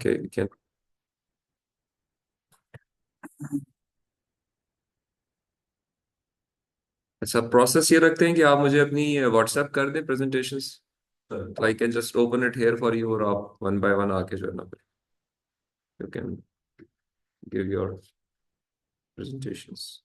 Okay, we can. अच्छा, process ये रखते हैं कि आप मुझे अपनी व्हाट्सएप कर दें प्रेजेंटेशंस, तो I can just open it here for you, और आप वन बाय वन आके जो है ना you can give your presentations.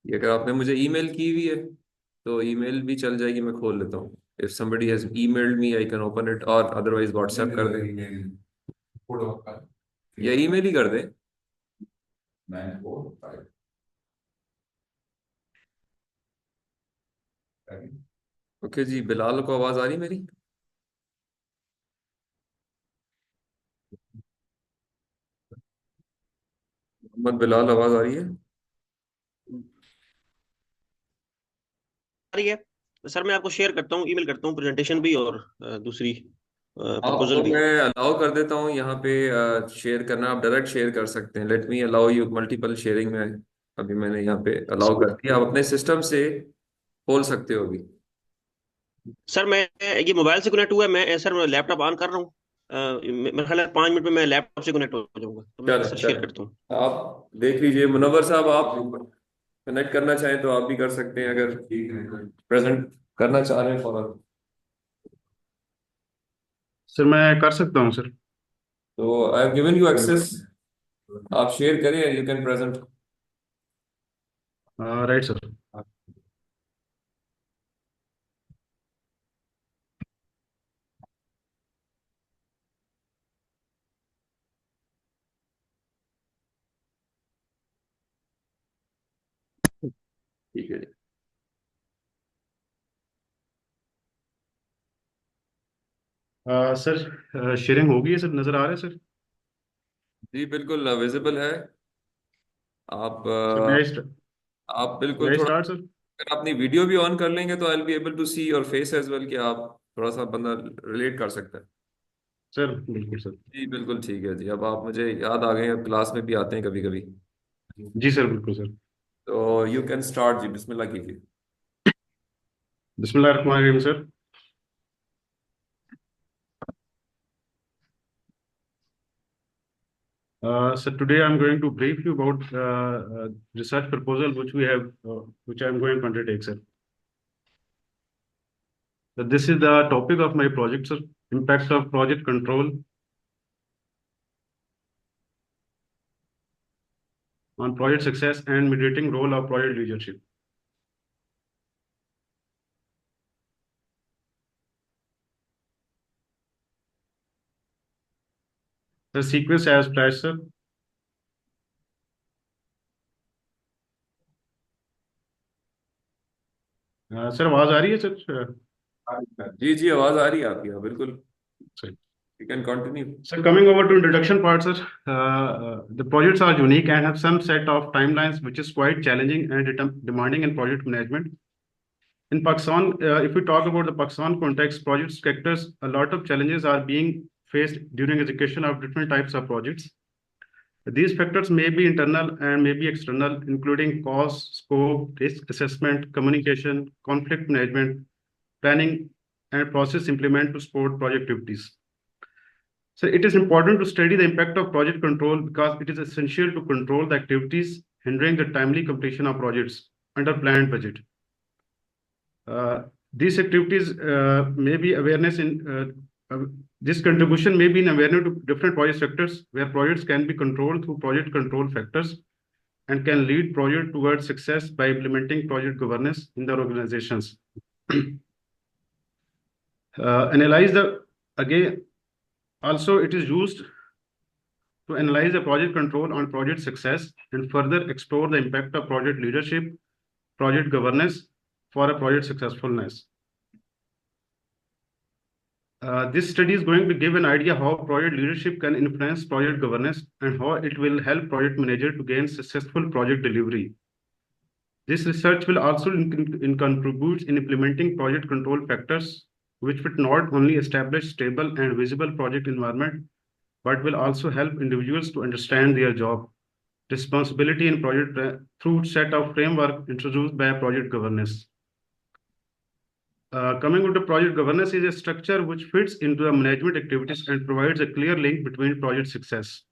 ये अगर आपने मुझे ईमेल की हुई है तो ईमेल भी चल जाएगी, मैं खोल लेता हूँ। If somebody has emailed me I can open it, और अदरवाइज व्हाट्सएप कर दें या ईमेल ही कर दें। ओके जी, बिलाल को आवाज आ रही मेरी? मोहम्मद बिलाल, आवाज आ रही है? रही है सर। मैं आपको शेयर करता हूँ, ईमेल करता हूँ प्रेजेंटेशन भी और दूसरी प्रपोजल आपको भी। मैं अलाउ कर देता हूँ यहाँ पे शेयर करना, आप डायरेक्ट शेयर कर सकते हैं। Let me allow you multiple sharing में। अभी मैंने यहाँ पे अलाउ कर दिया, आप अपने सिस्टम से खोल सकते हो अभी। सर मैं ये मोबाइल से कनेक्ट हुआ है, मैं सर लैपटॉप ऑन कर रहा हूँ। मेरे ख्याल है 5 मिनट में मैं लैपटॉप से कनेक्ट हो जाऊंगा, तो मैं चले सर शेयर चले, करता हूँ। आप देख लीजिए। मुनव्वर साहब, आप कनेक्ट करना चाहें तो आप भी कर सकते हैं, अगर प्रेजेंट करना चाह रहे हैं फौरन। सर मैं कर सकता हूँ सर। तो I have given you access, आप शेयर करें, you can present. Right sir. ठीक है जी। सर शेयरिंग हो गई है सर, नज़र आ रहा है सर? जी बिल्कुल विजिबल है। आप सर आप बिल्कुल मैं थोड़ा, स्टार्ट सर। अगर अपनी वीडियो भी ऑन कर लेंगे तो I will be able to see your face as well, कि आप थोड़ा सा बंदा रिलेट कर सकता है। सर बिल्कुल सर। जी बिल्कुल ठीक है जी। अब आप मुझे याद आ गए हैं, क्लास में भी आते हैं कभी कभी। जी सर बिल्कुल सर। तो यू कैन स्टार्ट जी, बिस्मिल्लाह कीजिए। बिस्मिल्लाह रहमान रहीम sir. So today I'm going to brief you about research proposal which I'm going to undertake, sir. So this is the topic of my project, sir. Impact of project control on project success and mediating role of project leadership. The sequence as flash, sir. Sir आवाज आ रही है sir? जी जी, आवाज आ रही है आपकी, हाँ बिल्कुल। Sir you can continue. So coming over to introduction part, sir. The projects are unique and have some set of timelines which is quite challenging and demanding in project management. In Pakistan, if we talk about the Pakistan context, project sectors, a lot of challenges are being faced during execution of different types of projects. These factors may be internal and may be external, including cost, scope, risk assessment, communication, conflict management, planning, and process implement to support project activities. So it is important to study the impact of project control because it is essential to control the activities hindering the timely completion of projects under planned budget. These activities may be awareness this contribution may be in awareness to different project sectors where projects can be controlled through project control factors and can lead project towards success by implementing project governance in their organizations. Analyze the again. Also, it is used to analyze the project control on project success and further explore the impact of project leadership, project governance for a project successfulness. This study is going to give an idea how project leadership can influence project governance and how it will help project manager to gain successful project delivery. This research will also contribute in implementing project control factors, which would not only establish stable and visible project environment, but will also help individuals to understand their job responsibility in project through set of framework introduced by project governance. Coming to project governance is a structure which fits into the management activities and provides a clear link between project success.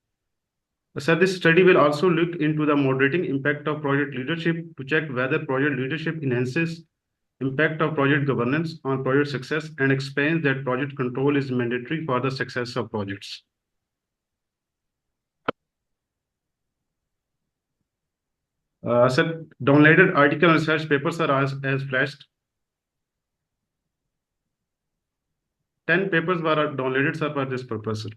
So this study will also look into the moderating impact of project leadership to check whether project leadership enhances impact of project governance on project success and explains that project control is mandatory for the success of projects. Downloaded article and research papers are as flashed. 10 papers were downloaded, sir, for this purpose, sir.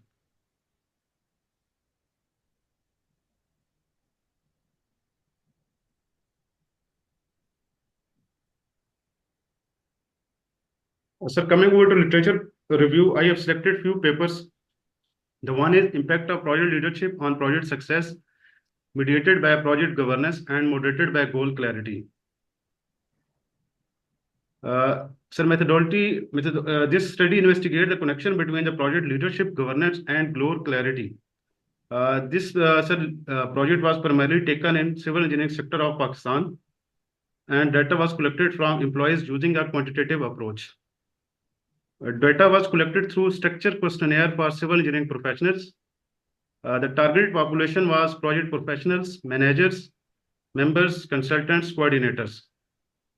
Sir, coming over to literature review, I have selected few papers. The one is impact of project leadership on project success, mediated by project governance and moderated by goal clarity. Sir, this study investigates the connection between the project leadership, governance, and goal clarity. This project was primarily taken in civil engineering sector of Pakistan, and data was collected from employees using a quantitative approach. Data was collected through structured questionnaire for civil engineering professionals. The target population was project professionals, managers, members, consultants, coordinators.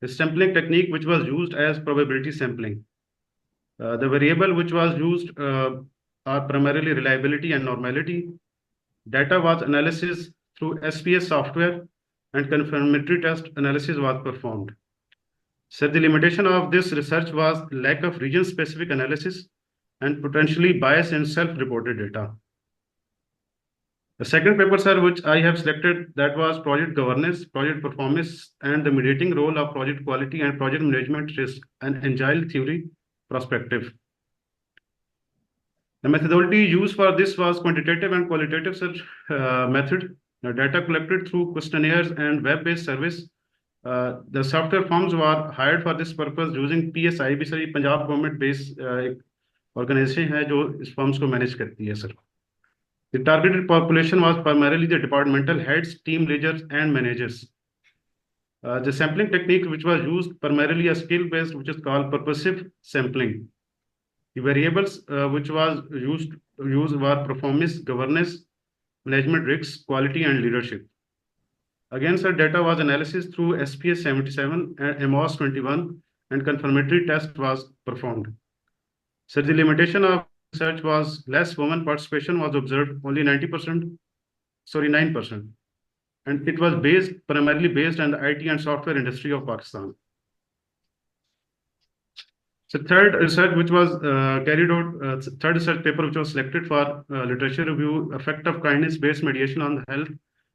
The sampling technique which was used as probability sampling. The variable which was used are primarily reliability and normality. Data was analysis through SPS software and confirmatory test analysis was performed. So the limitation of this research was lack of region-specific analysis and potentially bias in self-reported data. The second paper, sir, which I have selected, that was project governance, project performance, and the mediating role of project quality and project management risk and agile theory perspective. The methodology used for this was quantitative and qualitative search method. The data collected through questionnaires and web-based service. The software firms were hired for this purpose using PSIB, sir ये Punjab government based organisation है जो इस firms को manage करती है sir. The targeted population was primarily the departmental heads, team leaders, and managers. The sampling technique which was used primarily a skill-based, which is called purposive sampling. The variables which was used were performance, governance, management risks, quality, and leadership. Again, sir, data was analysis through SPS 77 and MOS 21, and confirmatory test was performed. So the limitation of research was less women participation was observed, only 9%, and it was primarily based on the IT and software industry of Pakistan. So third research which was carried out, third research paper which was selected for literature review, effect of kindness-based mediation on the health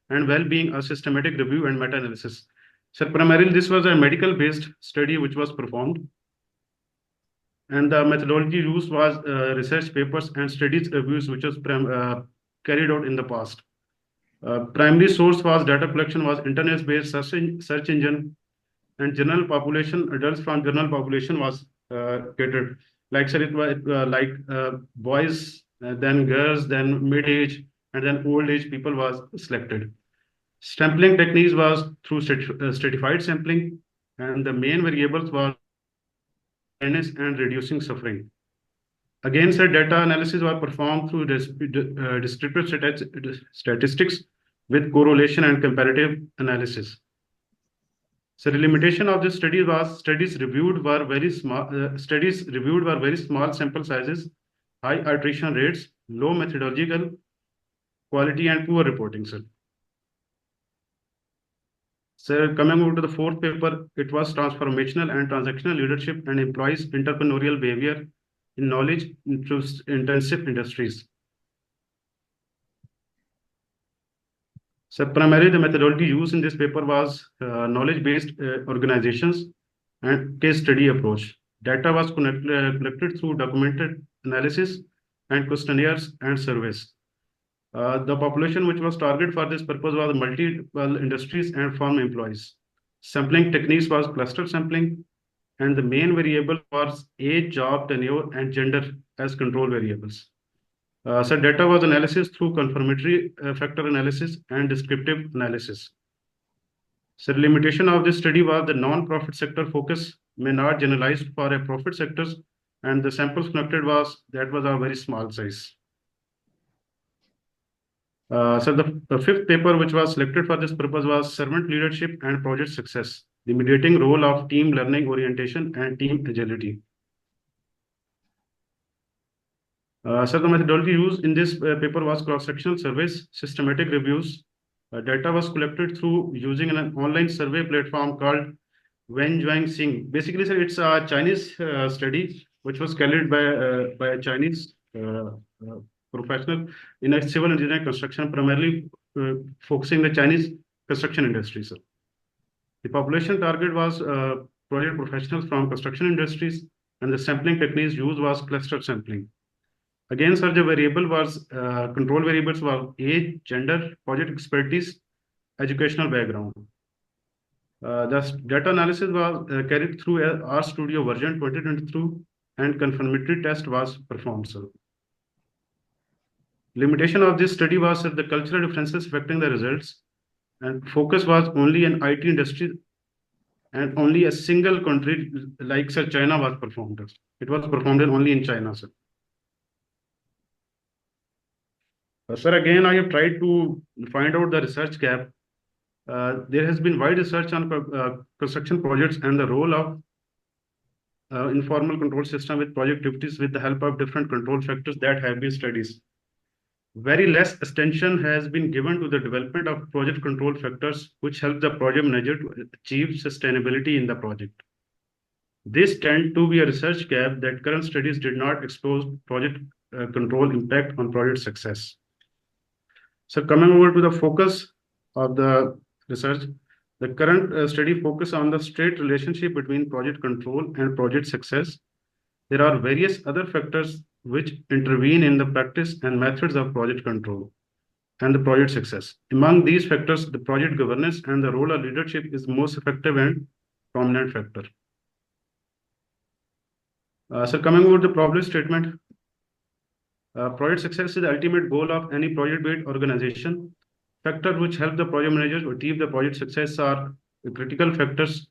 and well-being, a systematic review and meta-analysis. So primarily this was a medical-based study which was performed. And the methodology used was research papers and studies reviews which was carried out in the past. Primary source was data collection was internet-based search engine, and general population, adults from general population was catered. Like sir, it was boys, then girls, then mid-age, and then old age people was selected. Sampling techniques was through stratified sampling, and the main variables were awareness and reducing suffering. Again, sir, data analysis was performed through descriptive statistics with correlation and comparative analysis. So the limitation of this study was studies reviewed were very small sample sizes, high attrition rates, low methodological quality, and poor reporting, sir. So coming over to the fourth paper, it was transformational and transactional leadership and employees entrepreneurial behavior in knowledge intensive industries. So primarily the methodology used in this paper was knowledge-based organizations and case study approach. Data was collected through documented analysis and questionnaires and surveys. The population which was targeted for this purpose was multiple industries and firm employees. Sampling techniques was cluster sampling, and the main variable was age, job, tenure, and gender as control variables. So data was analysis through confirmatory factor analysis and descriptive analysis. So the limitation of this study was the non-profit sector focus may not generalized for a profit sectors, and the samples collected was a very small size. So the fifth paper which was selected for this purpose was servant leadership and project success, the mediating role of team learning orientation and team agility. So the methodology used in this paper was cross-sectional surveys, systematic reviews. Data was collected through using an online survey platform called Wenjuang Singh. Basically, sir, it's a Chinese study which was carried by a Chinese professional in a civil engineering construction, primarily focusing the Chinese construction industry, sir. The population target was project professionals from construction industries, and the sampling techniques used was cluster sampling. Again, sir, the variable was control variables were age, gender, project expertise, educational background. The data analysis was carried through RStudio version 2022, and confirmatory test was performed, sir. Limitation of this study was the cultural differences affecting the results, and focus was only in IT industry, and only a single country like sir China was performed. It was performed only in China, sir. Sir, again, I have tried to find out the research gap. There has been wide research on construction projects and the role of informal control system with project activities with the help of different control factors that have been studied. Very less attention has been given to the development of project control factors which help the project manager to achieve sustainability in the project. This tends to be a research gap that current studies did not expose project control impact on project success. So coming over to the focus of the research, the current study focus on the straight relationship between project control and project success. There are various other factors which intervene in the practice and methods of project control and the project success. Among these factors, the project governance and the role of leadership is most effective and prominent factor. So coming over to the problem statement, project success is the ultimate goal of any project-based organization. Factors which help the project manager to achieve the project success are the critical factors,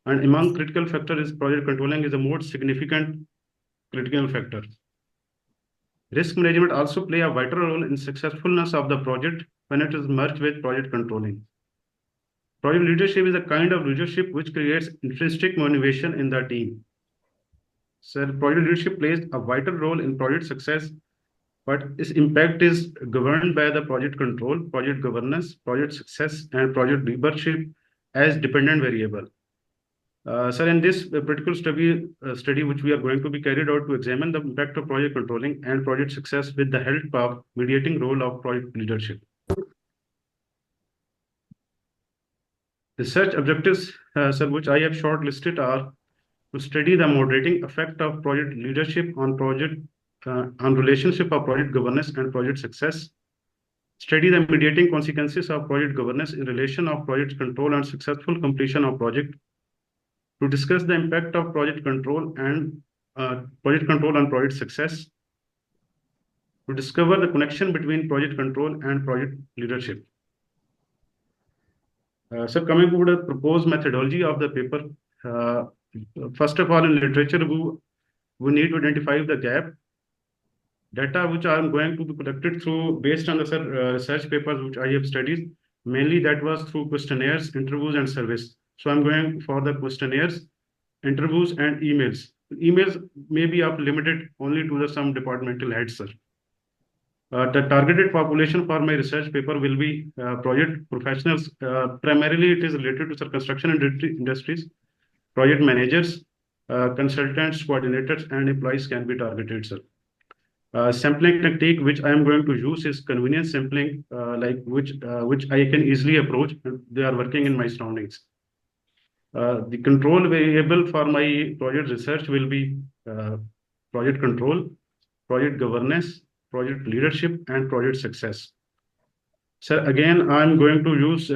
and among critical factors is project controlling is the most significant critical factor. Risk management also play a vital role in successfulness of the project when it is merged with project controlling. Project leadership is a kind of leadership which creates intrinsic motivation in the team. So project leadership plays a vital role in project success, but its impact is governed by the project control, project governance, project success, and project leadership as dependent variable. Sir, in this particular study which we are going to be carried out to examine the impact of project controlling and project success with the help of mediating role of project leadership. Research objectives, sir, which I have shortlisted are to study the moderating effect of project leadership on relationship of project governance and project success. Study the mediating consequences of project governance in relation of project control and successful completion of project. To discuss the impact of project control and on project success. To discover the connection between project control and project leadership. So coming to the proposed methodology of the paper, first of all, in literature review, we need to identify the gap. Data which I am going to be collected through based on the research papers which I have studied, mainly that was through questionnaires, interviews, and surveys. So I'm going for the questionnaires, interviews, and emails. Emails may be limited only to some departmental heads, sir. The targeted population for my research paper will be project professionals. Primarily, it is related to construction industries, project managers, consultants, coordinators, and employees can be targeted, sir. Sampling technique which I am going to use is convenience sampling, which I can easily approach. They are working in my surroundings. The control variable for my project research will be project control, project governance, project leadership, and project success. So again, I'm going to use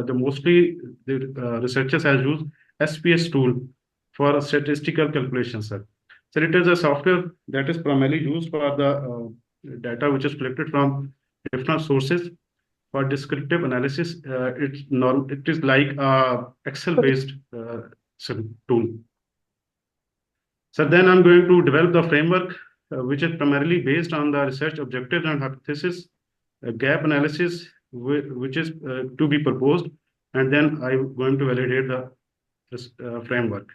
mostly the researchers has used SPS tool for statistical calculations, sir. So it is a software that is primarily used for the data which is collected from different sources for descriptive analysis. It is like a Excel-based tool. So then I'm going to develop the framework, which is primarily based on the research objectives and hypothesis, gap analysis, which is to be proposed, and then I'm going to validate this framework.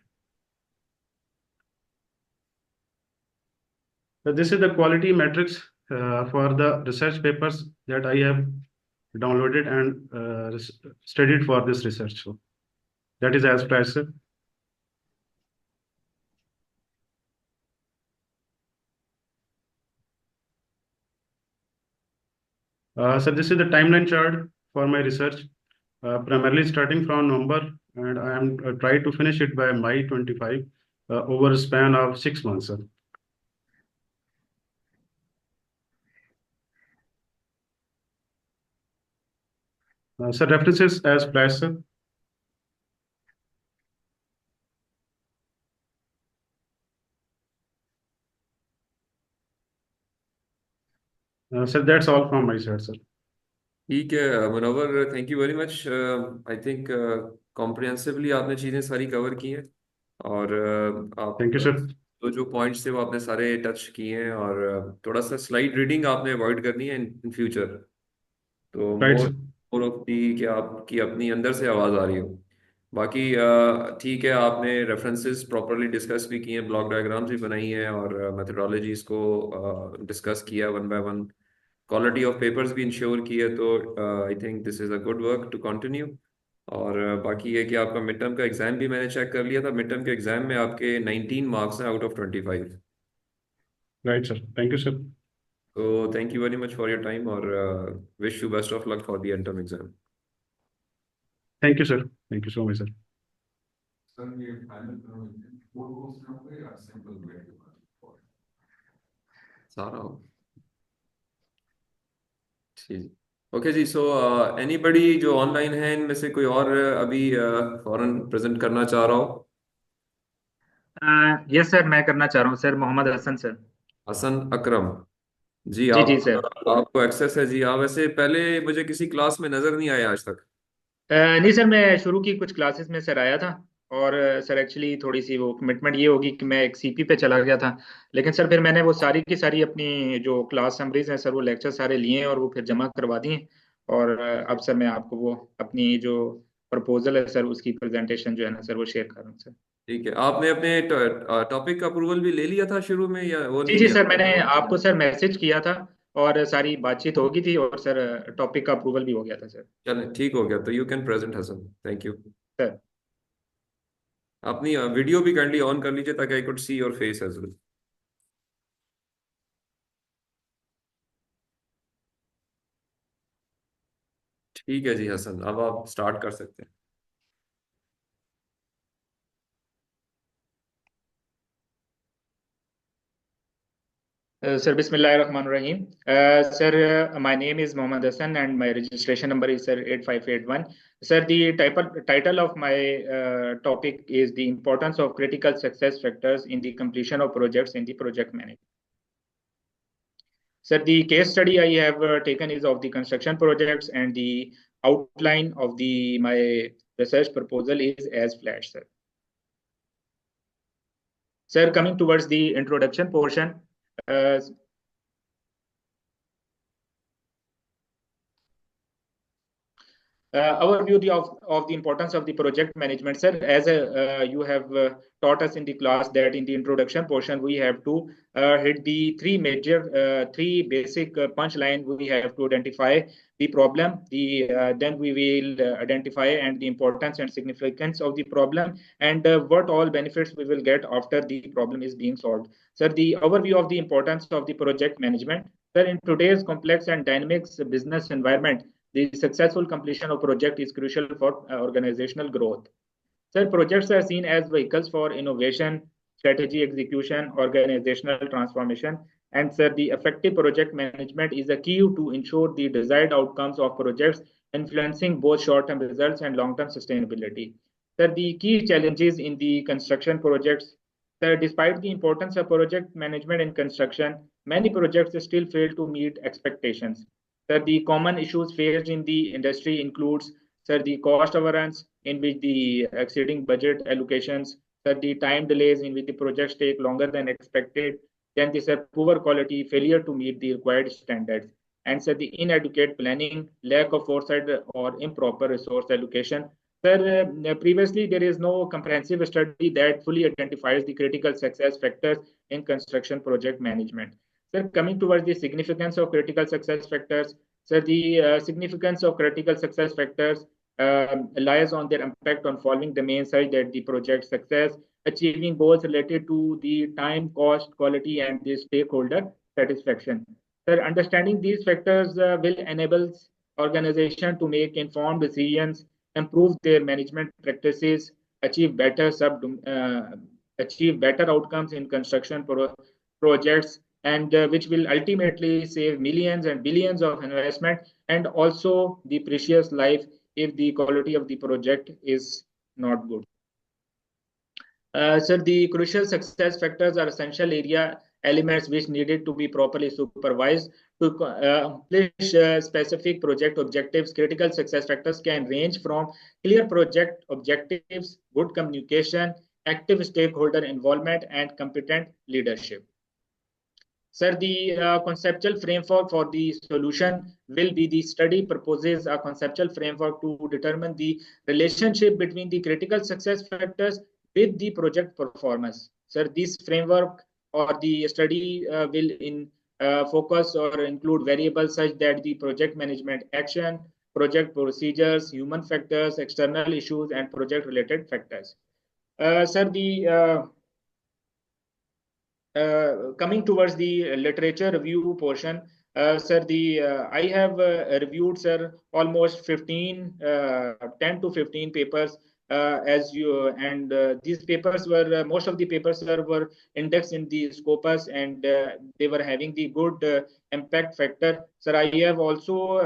So this is the quality metrics for the research papers that I have downloaded and studied for this research. So that is as flash, sir. So this is the timeline chart for my research, primarily starting from November, and I am trying to finish it by May 25 over a span of 6 months, sir. So references as flash, sir. Sir, that's all from my side, sir. ठीक है Munawwar, thank you very much. I think comprehensively आपने चीज़ें सारी cover की हैं, और आप thank you sir. जो पॉइंट्स थे वो आपने सारे टच किए हैं, और थोड़ा सा स्लाइड रीडिंग आपने अवॉइड करनी है इन फ्यूचर। तो right more sir. More of the कि आपकी अपनी अंदर से आवाज़ आ रही हो। बाकी ठीक है, आपने रेफरेंसेस प्रॉपरली डिस्कस भी किए हैं, ब्लॉक डायग्राम्स भी बनाई हैं, और मेथडोलॉजीज को डिस्कस किया one by one, quality of papers भी इंश्योर की है। तो I think this is a good work to continue. और बाकी ये कि आपका मिड टर्म का एग्ज़ाम भी मैंने चेक कर लिया था, मिड टर्म के एग्ज़ाम में आपके 19 मार्क्स हैं out of 25। Right sir, thank you sir. तो thank you very much for your time, और wish you best of luck for the end term exam. Thank you sir, thank you so much sir. Sir ये final four course में होंगे या simple weight सारा हो? ठीक, okay जी। So anybody जो ऑनलाइन है इनमें से कोई और अभी फॉरन प्रेजेंट करना चाह रहा हो? यस सर, मैं करना चाह रहा हूँ सर। मोहम्मद हसन सर। हसन अकरम जी, जी आप जी सर। आपको एक्सेस है जी। आप वैसे पहले मुझे किसी क्लास में नजर नहीं आया आज तक। नहीं सर, मैं शुरू की कुछ क्लासेस में सर आया था, और सर एक्चुअली थोड़ी सी वो कमिटमेंट ये होगी कि मैं एक सीपी पे चला गया था। लेकिन सर फिर मैंने वो सारी की सारी अपनी जो क्लास समरीज हैं सर, वो लेक्चर सारे लिए हैं और वो फिर जमा करवा दिए। और अब सर मैं आपको वो अपनी जो प्रपोजल है सर, उसकी प्रेजेंटेशन जो है ना सर, वो शेयर कर रहा हूँ सर। ठीक है, आपने अपने टॉपिक का अप्रूवल भी ले लिया था शुरू में, या वो जी नहीं जी लिया? सर, मैंने आपको सर मैसेज किया था, और सारी बातचीत हो गई थी, और सर टॉपिक का अप्रूवल भी हो गया था सर। चले ठीक हो गया, तो you can present Hasan. Thank you. Sir अपनी वीडियो भी काइंडली ऑन कर लीजिए ताकि I could see your face as well. ठीक है जी हसन, अब आप स्टार्ट कर सकते हैं। Sir, Bismillahirrahmanirrahim. Sir, my name is Mohammad Hassan and my registration number is sir 8581. Sir, the title of my topic is the importance of critical success factors in the completion of projects in the project management. Sir, the case study I have taken is of the construction projects, and the outline of the my research proposal is as flash, sir. Sir, coming towards the introduction portion, overview of the importance of the project management, sir. As you have taught us in the class that in the introduction portion we have to hit the three basic punchline. We have to identify the problem, then we will identify and the importance and significance of the problem, and what all benefits we will get after the problem is being solved. Sir, the overview of the importance of the project management. Sir, in today's complex and dynamic business environment, the successful completion of project is crucial for organizational growth. Sir, projects are seen as vehicles for innovation, strategy execution, organizational transformation. And sir, the effective project management is a key to ensure the desired outcomes of projects, influencing both short-term results and long-term sustainability. Sir, the key challenges in the construction projects. Sir, despite the importance of project management in construction, many projects still fail to meet expectations. Sir, the common issues faced in the industry includes, sir, the cost overruns in which the exceeding budget allocations, sir, the time delays in which the projects take longer than expected, then the sir, poor quality, failure to meet the required standards, and sir, the inadequate planning, lack of foresight or improper resource allocation. Sir, previously there is no comprehensive study that fully identifies the critical success factors in construction project management. Sir, coming towards the significance of critical success factors, sir, the significance of critical success factors lies on their impact on following domains such that the project success, achieving goals related to the time, cost, quality, and the stakeholder satisfaction. Sir, understanding these factors will enable organization to make informed decisions, improve their management practices, achieve better achieve better outcomes in construction projects, and which will ultimately save millions and billions of investment and also the precious life if the quality of the project is not good. Sir, the crucial success factors are essential area elements which needed to be properly supervised to accomplish specific project objectives. Critical success factors can range from clear project objectives, good communication, active stakeholder involvement, and competent leadership. Sir, the conceptual framework for the solution will be the study proposes a conceptual framework to determine the relationship between the critical success factors with the project performance. Sir, this framework or the study will focus or include variables such that the project management action, project procedures, human factors, external issues, and project related factors. Sir, the coming towards the literature review portion, sir, I have reviewed, sir, almost 10 to 15 papers as you, and these papers were, most of the papers, sir, were indexed in the Scopus, and they were having the good impact factor. Sir, I have also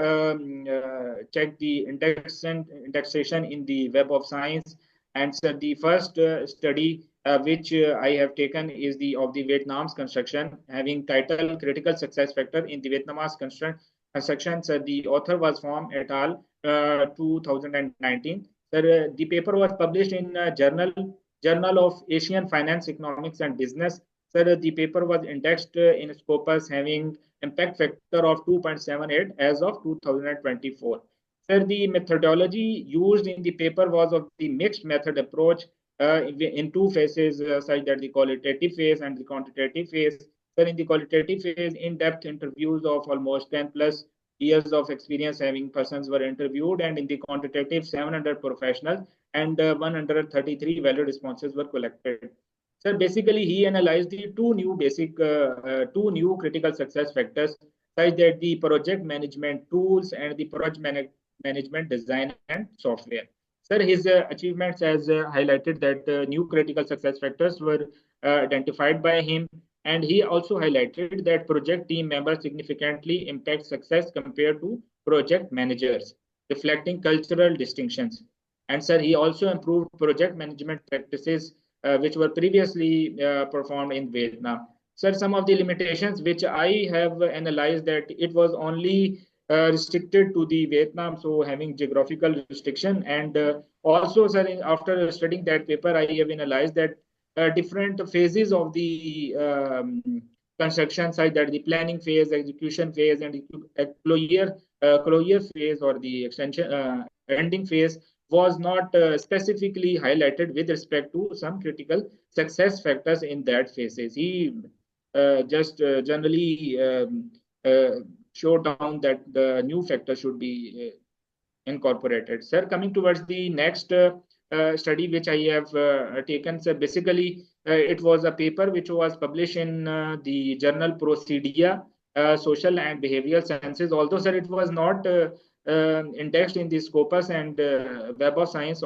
checked the indexation in the Web of Science, and sir, the first study which I have taken is the of the Vietnam's construction, having title "Critical Success Factor in the Vietnamese Construction." So the author was from et al. 2019. So, the paper was published in Journal of Asian Finance, Economics, and Business. So the paper was indexed in Scopus, having impact factor of 2.78 as of 2024. Sir, the methodology used in the paper was of the mixed method approach in two phases, such that the qualitative phase and the quantitative phase. So in the qualitative phase, in-depth interviews of almost 10 plus years of experience having persons were interviewed, and in the quantitative 700 professionals and 133 valid responses were collected. So basically, he analyzed the two new critical success factors, such that the project management tools and the project management design and software. Sir, his achievements has highlighted that new critical success factors were identified by him, and he also highlighted that project team members significantly impact success compared to project managers, reflecting cultural distinctions. And sir, he also improved project management practices which were previously performed in Vietnam. Sir, some of the limitations which I have analyzed, that it was only restricted to the Vietnam, so having geographical restriction. And also, sir, after studying that paper, I have analyzed that different phases of the construction site, that the planning phase, execution phase, and closure phase, or the extension ending phase, was not specifically highlighted with respect to some critical success factors in that phases. He just generally show down that the new factor should be incorporated. Sir, coming towards the next study which I have taken, so basically it was a paper which was published in the journal Procedia, Social and Behavioral Sciences. Although, sir, it was not indexed in the Scopus and Web of Science,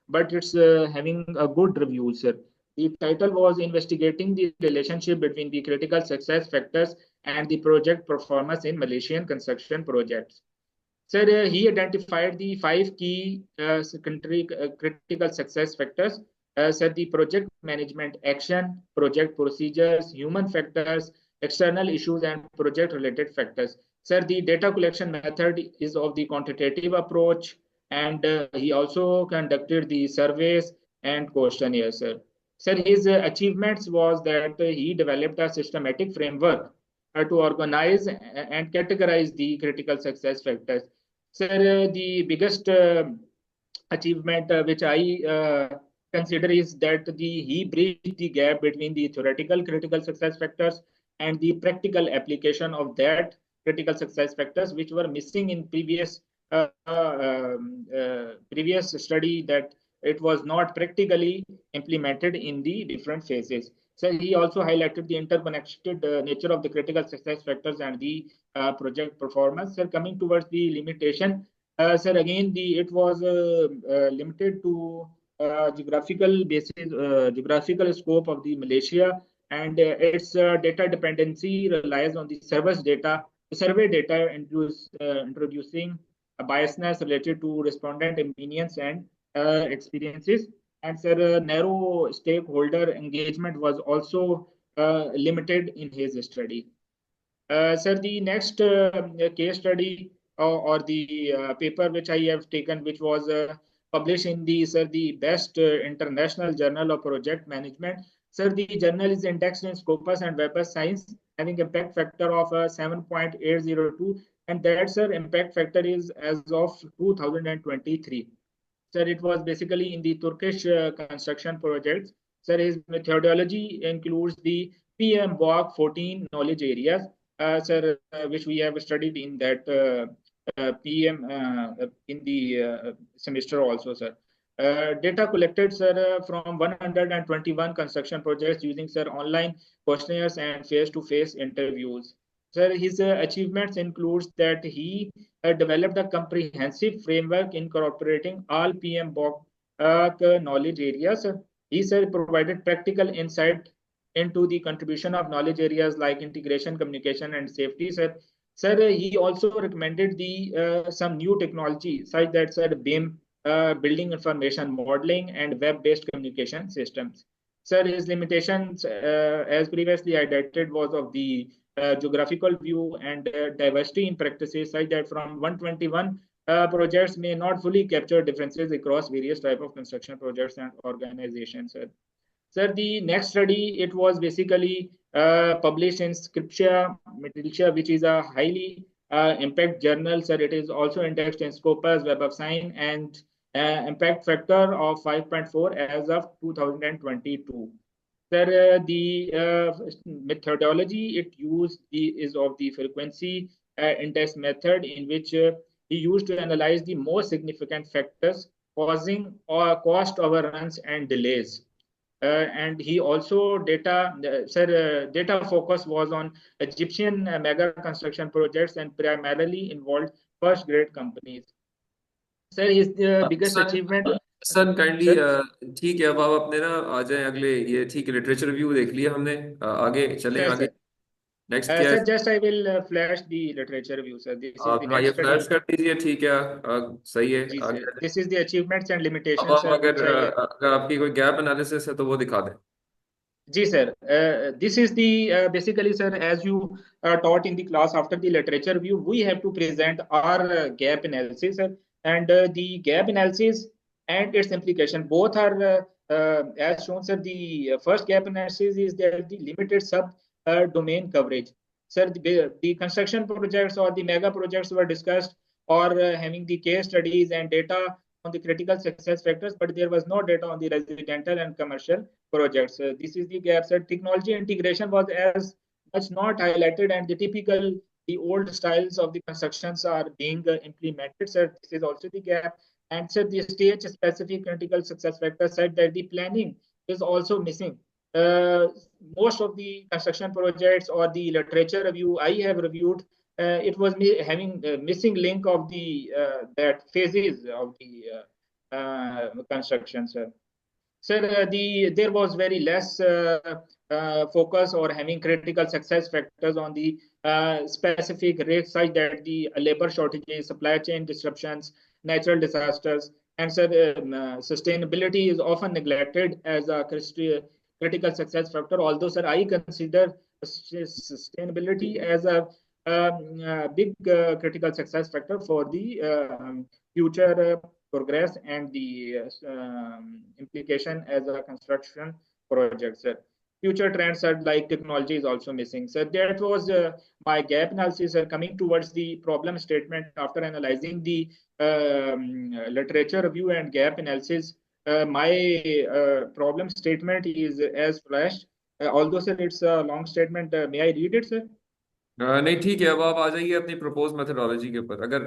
but it's having a good review, sir. The title was Investigating the Relationship Between the Critical Success Factors and the Project Performance in Malaysian Construction Projects. Sir, he identified the 5 key secondary critical success factors. Sir, the project management action, project procedures, human factors, external issues and project-related factors. Sir, the data collection method is of the quantitative approach, and he also conducted the surveys and questionnaires, sir. Sir, his achievements was that he developed a systematic framework to organize and categorize the critical success factors. Sir, the biggest achievement which I consider is that he bridged the gap between the theoretical critical success factors and the practical application of that critical success factors, which were missing in previous study, that it was not practically implemented in the different phases. So he also highlighted the interconnected nature of the critical success factors and the project performance. So coming towards the limitation, sir, again, it was limited to geographical scope of the Malaysia, and its data dependency relies on the survey data introducing a biasness related to respondent opinions and experiences. And sir, narrow stakeholder engagement was also limited in his study. Sir, the next case study or the paper which I have taken, which was published in the best international journal of project management. Sir, the journal is indexed in Scopus and Web of Science, having impact factor of 7.802, and that, sir, impact factor is as of 2023. Sir, it was basically in the Turkish construction projects. Sir, his methodology includes the PM-WOC 14 knowledge areas, sir, which we have studied in that PM in the semester also, sir. Data collected, sir, from 121 construction projects using, sir, online questionnaires and face-to-face interviews. Sir, his achievements includes that he developed a comprehensive framework incorporating all PM-WOC knowledge areas. He, sir, provided practical insight into the contribution of knowledge areas like integration, communication, and safety, sir. Sir, he also recommended the some new technology such that, sir, BIM, building information modeling, and web-based communication systems. Sir, his limitations, as previously highlighted, was of the geographical view and diversity in practices, such that from 121 projects may not fully capture differences across various type of construction projects and organizations, sir. Sir, the next study, it was basically published in Scriptia Metalicia, which is a highly impact journal. Sir, it is also indexed in Scopus, Web of Science, and impact factor of 5.4 as of 2022. Sir, the methodology it used is of the frequency index method, in which he used to analyze the most significant factors causing cost overruns and delays. And he also data focus was on Egyptian mega construction projects and primarily involved first grade companies. Sir, his biggest achievement. Sir kindly ठीक है, अब आप अपने ना आ जाएं अगले, ये ठीक है, लिटरेचर रिव्यू देख लिया हमने, आगे चलें Sir, आगे नेक्स्ट क्या है? sir, just I will flash the literature review, sir. This is the हाँ, ये next study. फ्लैश कर दीजिए, ठीक है, सही है, जी, आगे sir. This is the achievements and अब limitations, हम sir, which I have. अगर आपकी कोई गैप एनालिसिस है तो वो दिखा दें. Ji, sir. This is the basically, sir, as you taught in the class after the literature review, we have to present our gap analysis, sir, and the gap analysis and its implication both are as shown, sir. The first gap analysis is that the limited sub domain coverage. Sir, the construction projects or the mega projects were discussed, or having the case studies and data on the critical success factors, but there was no data on the residential and commercial projects. This is the gap. Sir, technology integration was as much not highlighted, and the old styles of the constructions are being implemented. Sir, this is also the gap. And sir, the stage specific critical success factor said that the planning is also missing. Most of the construction projects or the literature review I have reviewed, it was having missing link of the that phases of the construction, sir. Sir, there was very less focus or having critical success factors on the specific risks, such that the labor shortages, supply chain disruptions, natural disasters, and sir, sustainability is often neglected as a critical success factor. Although, sir, I consider sustainability as a big critical success factor for the future progress and the implication as a construction project, sir. Future trends are like technology is also missing. So that was my gap analysis, coming towards the problem statement after analyzing the literature review and gap analysis. My problem statement is as flashed. Although sir, it's a long statement. May I read it, sir? नहीं ठीक है, अब आप आ जाइए अपनी propose methodology के ऊपर। अगर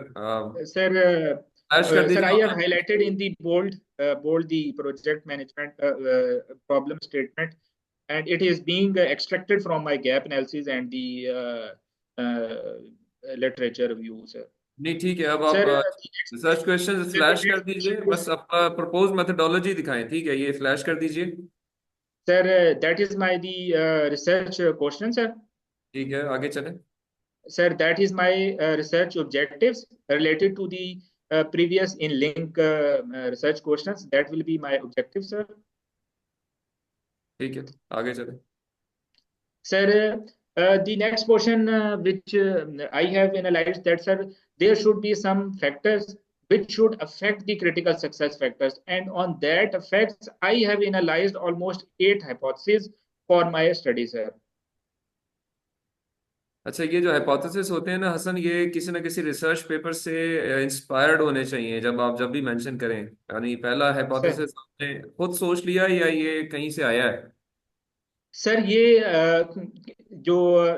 Sir, फ्लैश कर sir, दीजिए I have आप। highlighted in the bold the project management problem statement, and it is being extracted from my gap analysis and the literature review, sir. नहीं ठीक है, अब आप Sir, research question sir, the flash कर next दीजिए, बस आपका प्रपोज मेथोडोलॉजी दिखाएं। ठीक है, ये फ्लैश कर दीजिए। sir, that is my the research question, sir. ठीक है, आगे चलें। Sir, that is my research objectives related to the previous in link research questions. That will be my objective, sir. ठीक है, आगे चलें। Sir, the next portion which I have analyzed that, sir, there should be some factors which should affect the critical success factors. And on that effects, I have analyzed almost 8 hypotheses for my study, sir. अच्छा, ये जो hypothesis होते हैं ना हसन, ये किसी ना किसी रिसर्च पेपर से इंस्पायर्ड होने चाहिए जब भी मेंशन करें। यानी पहला Sir, हाइपोथेसिस आपने खुद सोच लिया या ये कहीं से आया है? सर ये जो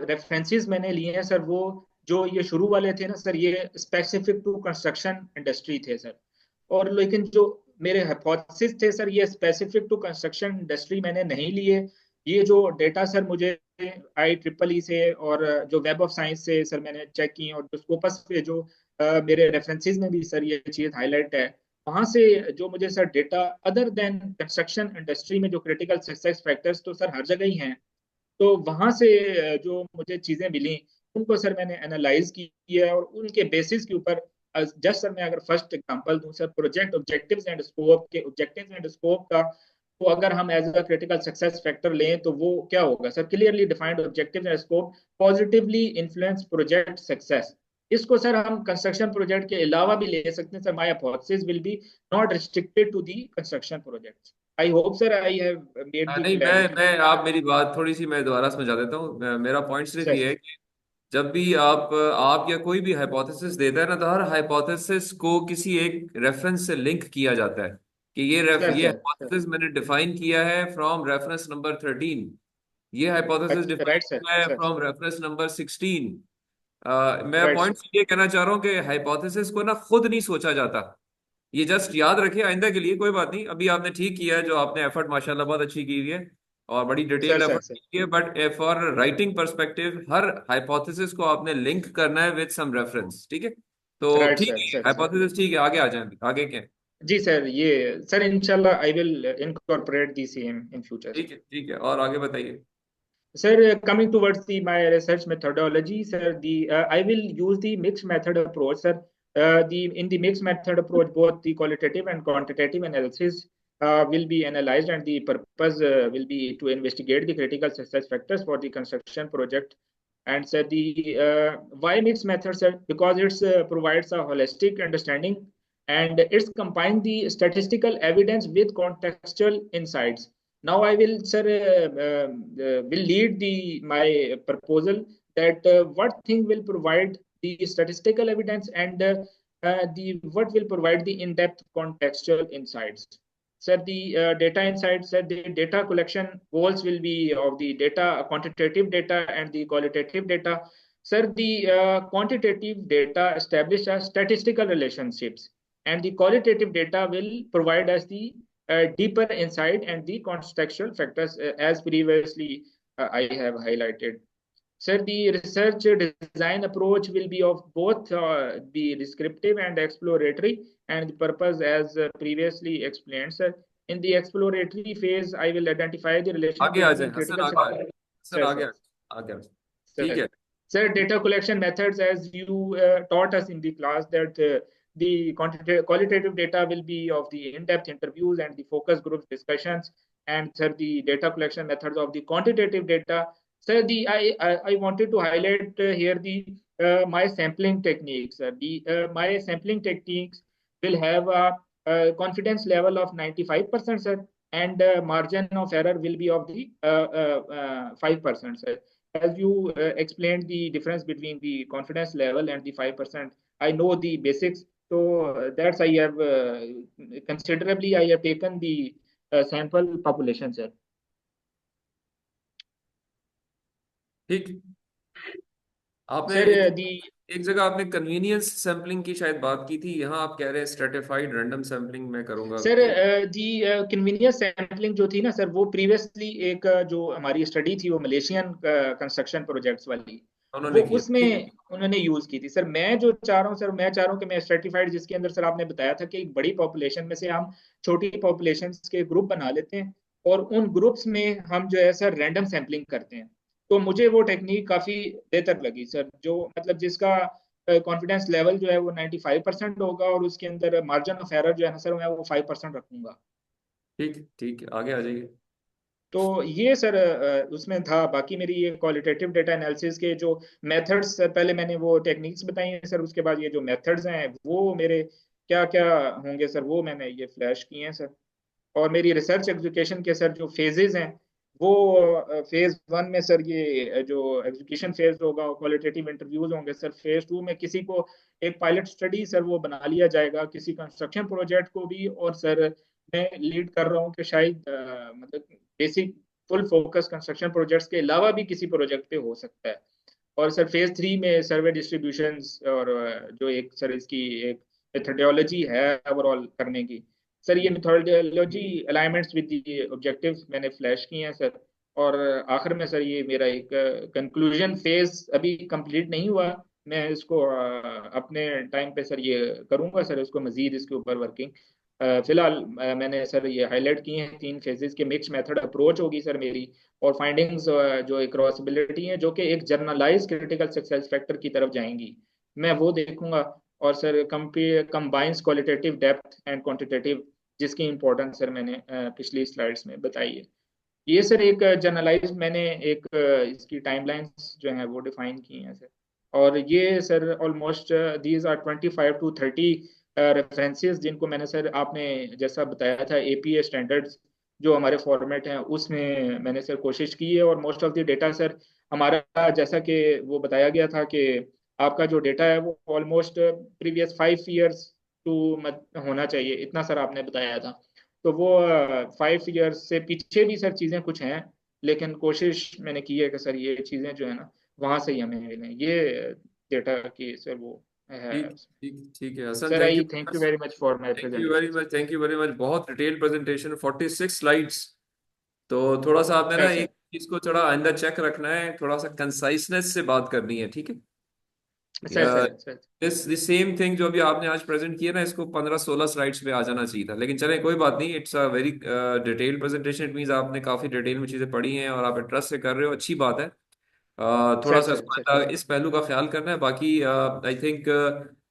रेफरेंसेस मैंने लिए हैं सर, वो जो ये शुरू वाले थे ना सर, ये स्पेसिफिक टू कंस्ट्रक्शन इंडस्ट्री थे सर। और लेकिन जो मेरे हाइपोथेसिस थे सर, ये स्पेसिफिक टू कंस्ट्रक्शन इंडस्ट्री मैंने नहीं लिए। ये जो डेटा सर मुझे IEEE से और जो वेब ऑफ साइंस से सर मैंने चेक की, और जो स्कोपस पे जो मेरे रेफरेंसेस में भी सर ये चीज हाईलाइट है, वहां से जो मुझे sir data other than construction industry में जो क्रिटिकल सक्सेस फैक्टर्स तो सर हर जगह ही हैं, तो वहां से जो मुझे चीजें मिली उनको सर मैंने एनालाइज किया है, और उनके बेसिस के ऊपर जस्ट सर मैं अगर फर्स्ट एग्जांपल दूं sir, project objectives and scope के, ऑब्जेक्टिव्स एंड स्कोप का, तो अगर हम as a critical success factor लें तो वो क्या होगा sir? Clearly defined objectives and scope positively influence project success. इसको सर हम कंस्ट्रक्शन प्रोजेक्ट के अलावा भी ले सकते हैं sir. My hypothesis will be not restricted to the construction projects. I hope sir I have made the नहीं, मैं क्लैरिटी। मैं आप मेरी बात थोड़ी सी मैं दोबारा समझा देता हूँ। मेरा पॉइंट सिर्फ सर ये है कि जब भी आप या कोई भी हाइपोथेसिस देता है ना, तो हर हाइपोथेसिस को किसी एक रेफरेंस से लिंक किया जाता है कि सर ये सर सर हाइपोथेसिस मैंने डिफाइन किया है फ्रॉम रेफरेंस नंबर 13, ये हाइपोथेसिस अच्छा, डिफाइन राइट सर किया है सर फ्रॉम रेफरेंस नंबर 16। मैं राइट पॉइंट सर ये कहना चाह रहा हूँ कि हाइपोथेसिस को ना खुद नहीं सोचा जाता। ये जस्ट याद रखिए आइंदा के लिए, कोई बात नहीं। अभी आपने ठीक किया है, जो आपने एफर्ट माशाल्लाह बहुत अच्छी की हुई है और बड़ी sir detailed sir effort sir की है। But for writing perspective her hypothesis को आपने लिंक करना है विद सम रेफरेंस। ठीक है, तो राइट ठीक सर है, सर सर हाइपोथेसिस ठीक है। आगे आ जाए, आगे क्या है? जी सर, ये सर इंशाल्लाह I will incorporate the same in future. ठीक है, ठीक है, और आगे बताइए। Sir, coming towards the my research methodology, sir, the I will use the mixed method approach, sir. The in the mixed method approach, both the qualitative and quantitative analysis will be analyzed, and the purpose will be to investigate the critical success factors for the construction project. And sir, the why mixed method, sir? Because it's provides a holistic understanding, and it's combined the statistical evidence with contextual insights. Now I will, sir, will lead the my proposal that what thing will provide the statistical evidence, and the what will provide the in-depth contextual insights. Sir, the data insights, sir, the data collection goals will be of the data, quantitative data and the qualitative data. Sir, the quantitative data establish statistical relationships, and the qualitative data will provide us the deeper insight and the contextual factors as previously I have highlighted. Sir, the research design approach will be of both the descriptive and exploratory, and the purpose as previously explained, sir. In the exploratory phase, I will identify the relation आगे आ between जाए Hasan, critical आगे sector. Hasan, Sir, आगे sir, आगे आ जाए। ठीक sir. है। Sir, data collection methods, as you taught us in the class, that the qualitative data will be of the in-depth interviews and the focus group discussions, and sir, the data collection methods of the quantitative data Sir, I wanted to highlight here the my sampling techniques. My sampling techniques will have a confidence level of 95%, sir, and margin of error will be of the 5%, sir. As you explained the difference between the confidence level and the 5%, I know the basics. So that's I have considerably I have taken the sample population, sir. ठीक। आपने Sir, एक जगह आपने convenience sampling की शायद बात की थी, यहाँ आप कह रहे हैं स्ट्रेटिफाइड रैंडम सैम्पलिंग मैं करूंगा। सर दी कन्वीनियंस सैम्पलिंग जो थी ना सर, वो प्रीवियसली एक जो हमारी स्टडी थी वो मलेशियन कंस्ट्रक्शन प्रोजेक्ट्स वाली, उन्होंने वो किया, ठीक है। उसमें उन्होंने यूज की थी। सर मैं जो चाह रहा हूँ सर, मैं चाह रहा हूँ कि मैं स्ट्रेटिफाइड, जिसके अंदर सर आपने बताया था कि एक बड़ी पॉपुलेशन में से हम छोटी पॉपुलेशन के ग्रुप बना लेते हैं और उन ग्रुप्स में हम जो है सर रैंडम सैम्पलिंग करते हैं। तो मुझे वो टेक्निक काफी बेहतर लगी सर, जो मतलब जिसका कॉन्फिडेंस लेवल जो है वो 95% होगा और उसके अंदर मार्जिन ऑफ एरर जो है ना सर मैं वो 5% रखूंगा। ठीक ठीक है, आगे आ जाइए। तो ये सर उसमें था। बाकी मेरी ये क्वालिटेटिव डेटा एनालिसिस के जो मेथड्स, पहले मैंने वो टेक्निक्स बताई हैं सर, उसके बाद ये जो मेथड्स हैं वो मेरे क्या क्या होंगे सर, वो मैंने ये फ्लैश किए हैं सर। और मेरी रिसर्च एग्जीक्यूशन के सर जो फेजेस हैं वो फेज वन में सर ये जो एग्जीक्यूशन फेज होगा, क्वालिटेटिव इंटरव्यूज होंगे सर। फेज टू में किसी को एक पायलट स्टडी सर वो बना लिया जाएगा किसी कंस्ट्रक्शन प्रोजेक्ट को भी, और सर मैं लीड कर रहा हूँ कि शायद मतलब basic full focus construction projects के अलावा भी किसी प्रोजेक्ट पे हो सकता है। और सर फेज थ्री में सर्वे डिस्ट्रीब्यूशंस और जो एक सर इसकी एक मेथोडोलॉजी है ओवरऑल करने की, सर ये methodology alignments with the objectives मैंने फ्लैश किए हैं सर। और आखिर में सर ये मेरा एक कंक्लूजन फेज अभी कंप्लीट नहीं हुआ, मैं इसको अपने टाइम पे सर ये करूंगा सर, इसको मजीद इसके ऊपर वर्किंग। फिलहाल मैंने सर ये हाईलाइट किए हैं तीन फेजेस के मिक्स मेथड अप्रोच होगी सर मेरी। और फाइंडिंग्स जो एक क्रॉसबिलिटी है जो कि एक जर्नलाइज क्रिटिकल सक्सेस फैक्टर की तरफ जाएंगी, मैं वो देखूंगा। और sir combines qualitative depth and quantitative, जिसकी इंपॉर्टेंस सर मैंने पिछली स्लाइड्स में बताई है। ये सर एक जनरलाइज मैंने एक इसकी टाइमलाइंस जो है वो डिफाइन की हैं सर। और ये sir almost these are 25 to 30 references, जिनको मैंने सर आपने जैसा बताया था एपीए स्टैंडर्ड्स जो हमारे फॉर्मेट हैं उसमें मैंने सर कोशिश की है। और most of the data sir हमारा जैसा कि वो बताया गया था कि आपका जो डेटा है वो ऑलमोस्ट प्रीवियस 5 years टू होना चाहिए, इतना सर आपने बताया था। तो वो 5 years से पीछे भी सर चीज़ें कुछ हैं, लेकिन कोशिश मैंने की है कि सर ये चीज़ें जो है ना वहाँ से ही हमें मिलें, ये डेटा की सर वो है। ठीक ठीक ठीक है Hasan, sir thank you. I thank you very much for my thank you very presentation. Much, thank you very much. बहुत डिटेल प्रेजेंटेशन, 46 स्लाइड्स। तो थोड़ा सा आपने ना सर एक चीज को थोड़ा आइंदा चेक रखना है, थोड़ा सा कंसाइसनेस से बात करनी है, ठीक सर है। Sir sir this same thing जो अभी आपने आज प्रेजेंट किया ना, इसको 15-16 स्लाइड्स पे आ जाना चाहिए था, लेकिन चले कोई बात नहीं। It's a very detail presentation, it means आपने काफी डिटेल में चीजें पढ़ी हैं और आप इंटरेस्ट से कर रहे हो, अच्छी बात है। थोड़ा सर सा सर सर इस पहलू का ख्याल करना है। बाकी I think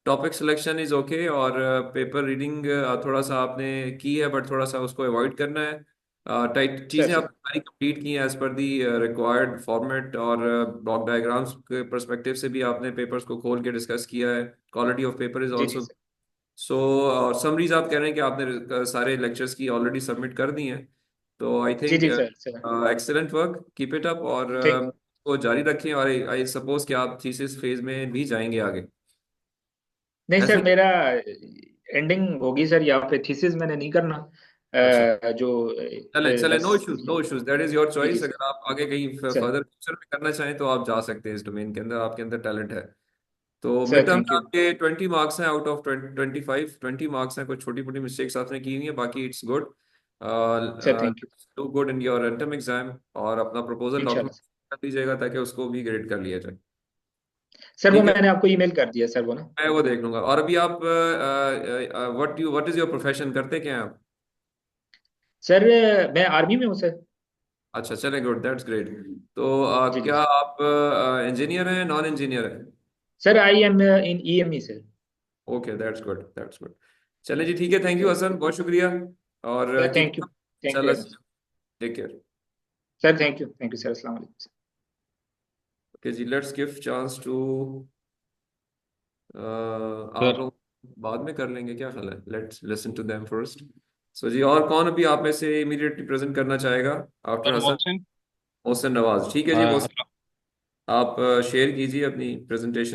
topic selection is okay, और पेपर रीडिंग थोड़ा सा आपने की है, बट थोड़ा सा उसको अवॉइड करना है। टाइट सर चीज़ें सर आप सारी कंप्लीट की हैं एज पर दी रिक्वायर्ड फॉर्मेट, और ब्लॉक डायग्राम्स के परस्पेक्टिव से भी आपने पेपर्स को खोल के डिस्कस किया है। क्वालिटी ऑफ पेपर इज जी जी ऑल्सो सर सो। समरीज आप कह रहे हैं कि आपने सारे लेक्चर्स की ऑलरेडी सबमिट कर दी हैं, तो आई जी थिंक जी sir sir excellent work, keep it up, और ठीक। को जारी रखें। और आई सपोज कि आप थीसिस फेज में भी जाएंगे आगे, नहीं ऐसा सर, ही? मेरा एंडिंग होगी सर यहाँ पे, थीसिस मैंने नहीं करना। अच्छा, जो चले चले, नो बस issues, no issues, that is your जी जी चॉइस। सर अगर आप आगे कहीं सर फर्दर फ्यूचर में करना चाहें तो आप जा सकते हैं इस डोमेन के अंदर, आपके अंदर टैलेंट है। तो मिड सर टर्म थैंक में यू। आपके 20 मार्क्स हैं आउट ऑफ 25, 20 मार्क्स हैं। कुछ छोटी मोटी मिस्टेक्स आपने की हुई हैं, बाकी it's good. Sir thank you. Do good in your interim exam, और अपना प्रपोजल इंशाल्लाह डॉक्यूमेंट कर दीजिएगा ताकि उसको भी ग्रेड कर लिया जाए। सर, वो ठीक है, मैंने आपको ईमेल कर दिया सर वो ना। मैं वो देख लूंगा। और अभी आप व्हाट इज योर प्रोफेशन, करते क्या हैं आप? सर मैं आर्मी में हूँ सर। अच्छा, चले, गुड, दैट्स ग्रेट। तो जी जी क्या आप इंजीनियर हैं, नॉन इंजीनियर हैं? Sir, I am in EME sir. Okay, that's good, that's good. चले जी, ठीक है, थैंक यू सर हसन, बहुत शुक्रिया। और सर कीप थैंक यू चलो, very much. Take care. Sir thank you sir, अस्सलाम वालेकुम। ओके जी, लेट्स गिव चांस टू आप सर लोग बाद में कर लेंगे, क्या ख्याल है? Let's listen to them first. So जी, और कौन अभी आप में से इमीडिएटली प्रेजेंट करना चाहेगा आफ्टर सर हसन? मोहसिन। मोहसिन नवाज, ठीक है जी हाँ मोहसिन, आप शेयर कीजिए अपनी प्रेजेंटेशन।